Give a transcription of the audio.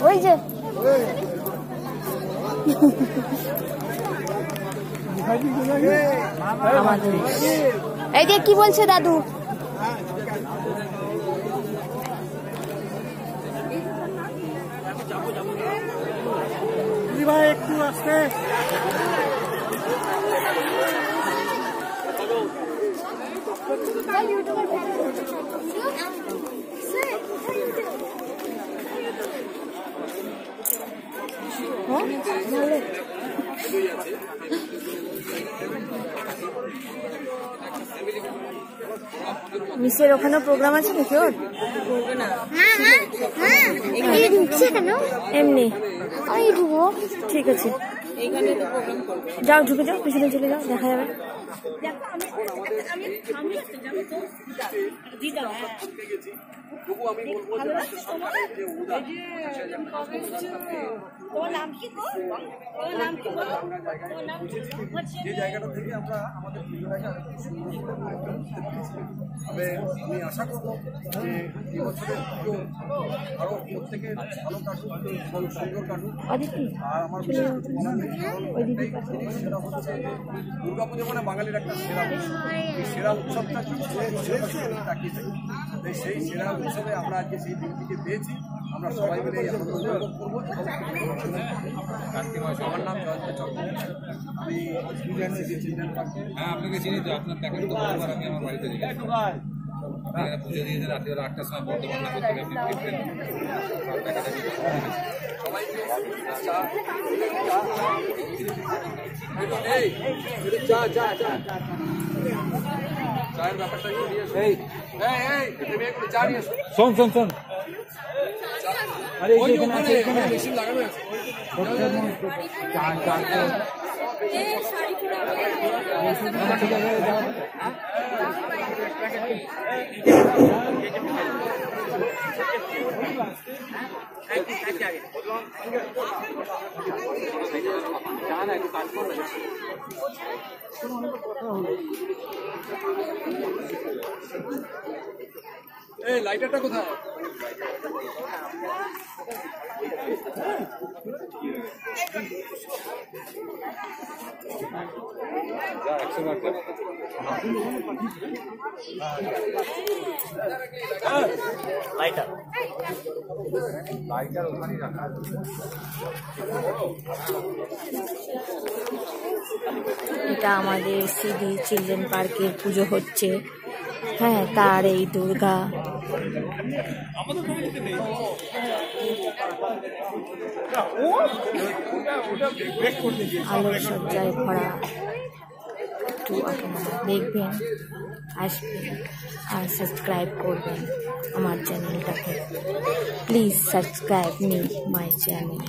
ওই যে এই যে কি বলছে দাদু? ভাই একটু আসতে মিসের ওখানে প্রোগ্রাম আছে নাকি ওর? এমনি আমি ঢুকবো, ঠিক আছে যাও ঢুকে যাও, পিছনে চলে যাও, দেখা যাবে। যে জায়গাটা থেকে আমরা আমাদের পুজোটাকে তবে আমি আশা করবো যে এবছরের পুজো আরো প্রত্যেকে ভালো কাটুক এবং সুন্দর কাটুক। আর আমার সেটা হচ্ছে দুর্গা পুজো মানে বাঙালির একটা সেরা উৎসব। এই সেরা উৎসবটা তাকিয়ে থাকি, তাই সেই সেরা উৎসবে আমরা আজকে সেই দিনটিকে পেয়েছি। আমরা সবাই মিলে এই আনন্দ উপভোগ করবো। আমার নাম জয়ন্ত চক্রবর্তী, আমি চিলড্রেন পার্কে। হ্যাঁ, আপনাকে চিনি তো, আপনার প্যাকেট তো বহুবার আমি আমার বাড়িতে দিই। পুজো দিয়ে রাত্রি 8টার সময় বর্ধমান নগর থেকে আপনি ফিরবেন, সবাইকে চায়ের ব্যাপারটা চা নিয়ে শোন শোন শোন মেশিন লাগানো আছে। এই লাইটারটা কোথায়? এটা আমাদের সিডি চিলড্রেন পার্কের পুজো হচ্ছে। হ্যাঁ, তার এই দুর্গা আলোকসজ্জায় ভরা। একটু আপনারা দেখবেন, আসবেন আর সাবস্ক্রাইব করবেন আমার চ্যানেলটাকে। Please subscribe me my channel.